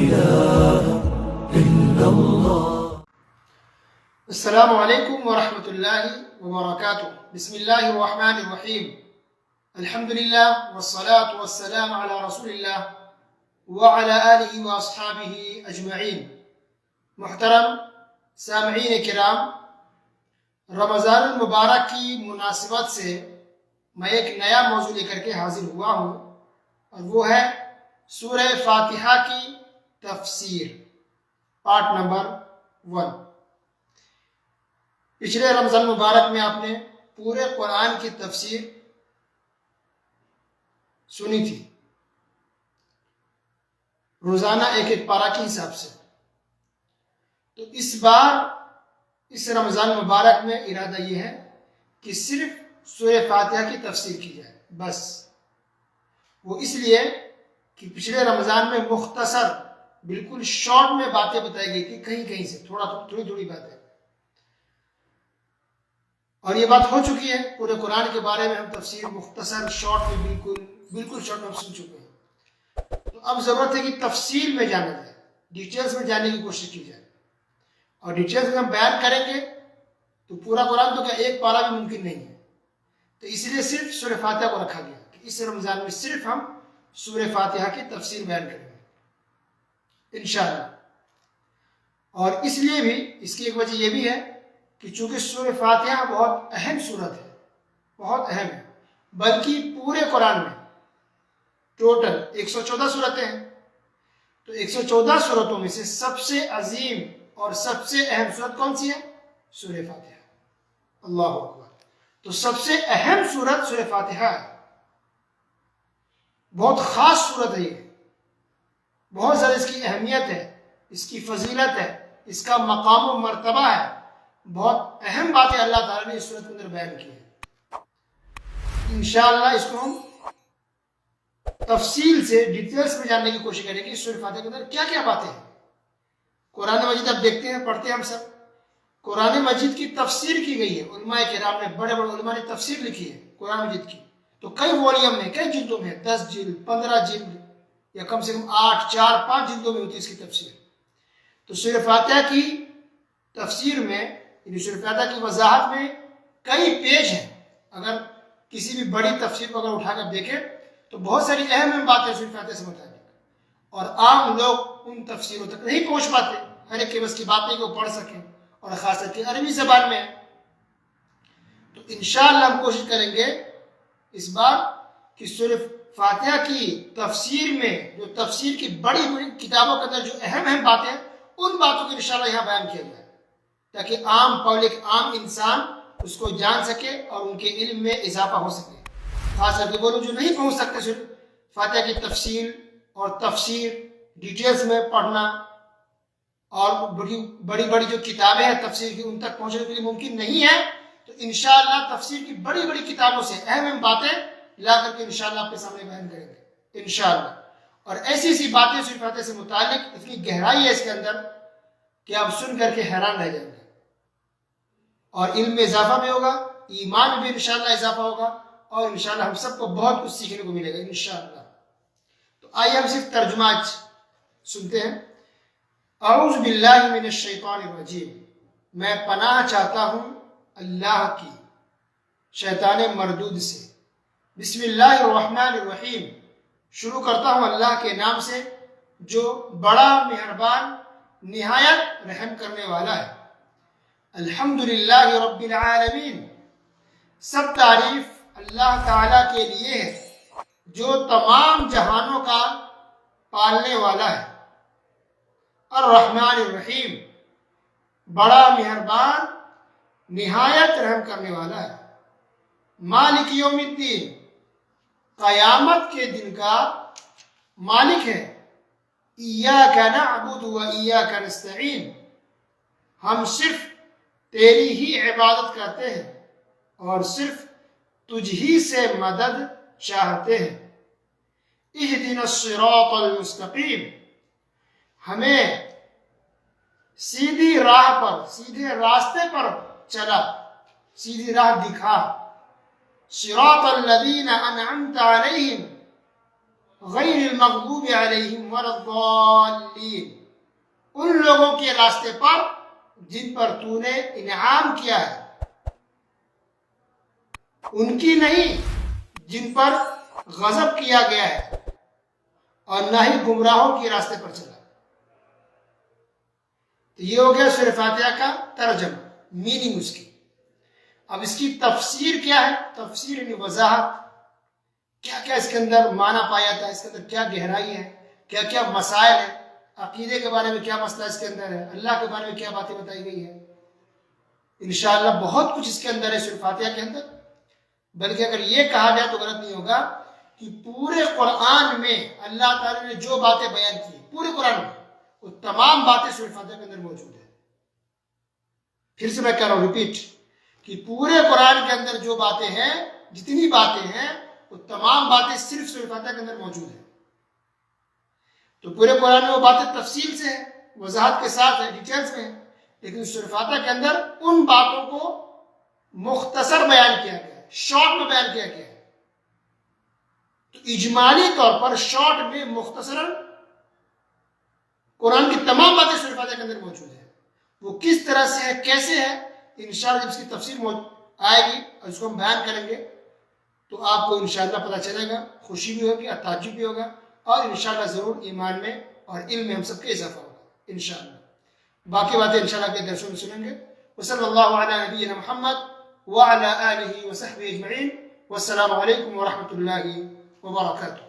إله إلا الله. السلام علیکم ورحمۃ اللہ وبرکاتہ. بسم اللہ الرحمن الرحیم. الحمد للہ والصلاة والسلام علی رسول اللہ وعلی آلہ واصحابہ اجمعین. محترم سامعین کرام، رمضان المبارک کی مناسبت سے میں ایک نیا موضوع لے کر کے حاضر ہوا ہوں، اور وہ ہے سورہ فاتحہ کی تفسیر، پارٹ نمبر 1. پچھلے رمضان مبارک میں آپ نے پورے قرآن کی تفسیر سنی تھی، روزانہ ایک ایک پارہ کے حساب سے. تو اس بار اس رمضان مبارک میں ارادہ یہ ہے کہ صرف سورہ فاتحہ کی تفسیر کی جائے بس. وہ اس لیے کہ پچھلے رمضان میں مختصر بالکل شارٹ میں باتیں بتائی گئی تھی، کہیں کہیں سے تھوڑی تھوڑی باتیں، اور یہ بات ہو چکی ہے. پورے قرآن کے بارے میں ہم تفسیر مختصر شارٹ میں بالکل شارٹ میں ہم سن چکے ہیں. تو اب ضرورت ہے کہ تفصیل میں جانا جائے، ڈیٹیلز میں جانے کی کوشش کی جائے. اور ڈیٹیلز میں ہم بیان کریں گے تو پورا قرآن تو کیا ایک پارہ بھی ممکن نہیں ہے. تو اس لیے صرف سورہ فاتحہ کو رکھا گیا کہ اس رمضان میں صرف ہم سورہ فاتحہ کی تفسیر بیان کریں گے انشاءاللہ. اور اس لیے بھی اس کی ایک وجہ یہ بھی ہے کہ چونکہ سورہ فاتحہ بہت اہم سورت ہے، بہت اہم ہے، بلکہ پورے قرآن میں ٹوٹل 114 صورتیں ہیں. تو 114 صورتوں میں سے سب سے عظیم اور سب سے اہم صورت کون سی ہے؟ سورہ فاتحہ. اللہ اکبر. تو سب سے اہم صورت سورہ فاتحہ ہے، بہت خاص صورت ہے. یہ بہت زیادہ اس کی اہمیت ہے، اس کی فضیلت ہے، اس کا مقام و مرتبہ ہے. بہت اہم باتیں اللہ تعالیٰ نے اس صورت کے اندر بیان کی ہے. انشاءاللہ اس کو ہم تفصیل سے ڈیٹیلز میں جاننے کی کوشش کریں گے سورہ فاتحہ کے اندر کیا کیا باتیں ہیں. قرآن مجید آپ دیکھتے ہیں، پڑھتے ہیں ہم سب، قرآن مجید کی تفسیر کی گئی ہے. علماء کرام نے، بڑے بڑے علماء نے تفسیر لکھی ہے قرآن مجید کی. تو کئی وولیم میں، کئی جلدوں میں، 10 جلد، 15 جلد، یا کم سے کم 8، 4، 5 جلدوں میں ہوتی ہے اس کی تفسیر. تو سورہ فاتحہ کی تفسیر میں، یعنی سورہ فاتحہ کی وضاحت میں کئی پیج ہیں. اگر کسی بھی بڑی تفسیر کو اگر اٹھا کر دیکھیں تو بہت ساری اہم باتیں سورہ فاتحہ سے متعلق، اور عام لوگ ان تفسیروں تک نہیں پہنچ پاتے. ہر ایک کے بس کی بات نہیں کہ وہ پڑھ سکیں، اور خاص کر کے عربی زبان میں. تو انشاءاللہ ہم کوشش کریں گے اس بار کہ سورہ فاتحہ کی تفسیر میں، جو تفسیر کی بڑی بڑی کتابوں کے اندر جو اہم باتیں ہیں، ان باتوں کو انشاءاللہ یہاں بیان کیا جائے، تاکہ عام پبلک، عام انسان اس کو جان سکے اور ان کے علم میں اضافہ ہو سکے. خاص کر کے وہ لوگ جو نہیں پہنچ سکتے سورہ فاتحہ کی تفصیل اور تفسیر ڈیٹیلز میں پڑھنا، اور بڑی بڑی جو کتابیں ہیں تفسیر کی ان تک پہنچنے کے لیے ممکن نہیں ہے. تو انشاءاللہ تفسیر کی بڑی بڑی کتابوں سے اہم باتیں لا کر کے انشاءاللہ آپ کے سامنے بیان کریں گے انشاءاللہ. اور ایسی باتیں سورہ فاتحہ سے متعلق، اتنی گہرائی ہے اس کے اندر کہ آپ سن کر کے حیران رہ جائیں گے. اور علم میں اضافہ بھی ہوگا، ایمان میں بھی انشاءاللہ اضافہ ہوگا، اور انشاءاللہ ہم سب کو بہت کچھ سیکھنے کو ملے گا انشاءاللہ. تو آئیے ہم صرف ترجمہ سنتے ہیں. اعوذ باللہ من الشیطان الرجیم. میں پناہ چاہتا ہوں اللہ کی شیطان مردود سے. بسم اللہ الرحمن الرحیم. شروع کرتا ہوں اللہ کے نام سے جو بڑا مہربان، نہایت رحم کرنے والا ہے. الحمدللہ رب العالمین. سب تعریف اللہ تعالیٰ کے لیے ہے جو تمام جہانوں کا پالنے والا ہے. الرحمن الرحیم. بڑا مہربان، نہایت رحم کرنے والا ہے. مالک یوم الدین. قیامت کے دن کا مالک ہے. ایاک نعبد و ایاک نستعین. ہم صرف تیری ہی عبادت کرتے ہیں اور صرف تجھ ہی سے مدد چاہتے ہیں. اہدنا الصراط المستقیم. ہمیں سیدھی راہ پر، سیدھے راستے پر چلا، سیدھی راہ دکھا. صراط الذین انعمت علیہم. غیر المغضوب علیہم ولا الضالین، ان لوگوں کے راستے پر جن پر تو نے انعام کیا ہے، ان کی نہیں جن پر غضب کیا گیا ہے، اور نہ ہی گمراہوں کے راستے پر چلا۔ تو یہ ہو گیا سورہ فاتحہ کا ترجمہ، میننگ اس کی۔ اب اس کی تفسیر کیا ہے؟ تفسیر یعنی وضاحت، کیا کیا اس کے اندر معنی پایا جاتا ہے، اس کے اندر کیا گہرائی ہے، کیا کیا مسائل ہیں، عقیدے کے بارے میں کیا مسئلہ اس کے اندر ہے، اللہ کے بارے میں کیا باتیں بتائی گئی ہیں۔ انشاءاللہ بہت کچھ اس کے اندر ہے سورہ فاتحہ کے اندر۔ بلکہ اگر یہ کہا جائے تو غلط نہیں ہوگا کہ پورے قرآن میں اللہ تعالیٰ نے جو باتیں بیان کی، پورے قرآن میں وہ تمام باتیں سورہ فاتحہ کے اندر موجود ہیں۔ پھر سے میں کہہ رہا ہوں، ریپیٹ، کہ پورے قرآن کے اندر جو باتیں ہیں، جتنی باتیں ہیں، وہ تمام باتیں صرف سورہ فاتحہ کے اندر موجود ہیں۔ تو پورے قرآن میں وہ باتیں تفصیل سے ہیں، وضاحت کے ساتھ ہیں، ڈیٹیلز میں ہیں، لیکن سورہ فاتحہ کے اندر ان باتوں کو مختصر بیان کیا گیا ہے، شارٹ میں بیان کیا گیا ہے۔ تو اجمالی طور پر شارٹ میں مختصراً قرآن کی تمام باتیں سورہ فاتحہ کے اندر موجود ہیں۔ وہ کس طرح سے ہے، کیسے ہے، انشاءاللہ جب اس کی تفسیر آئے گی اور اس کو ہم بیان کریں گے تو آپ کو انشاءاللہ پتہ چلے گا، خوشی بھی ہوگی اور تعجب بھی ہوگا، اور انشاءاللہ ضرور ایمان میں اور علم میں ہم سب کے اضافہ ہوگا انشاءاللہ۔ باقی باتیں انشاءاللہ کے درسوں میں سنیں گے۔ وصلی اللہ علی نبینا محمد وعلی آلہ وصحبہ اجمعین، والسلام علیکم ورحمۃ اللہ وبرکاتہ۔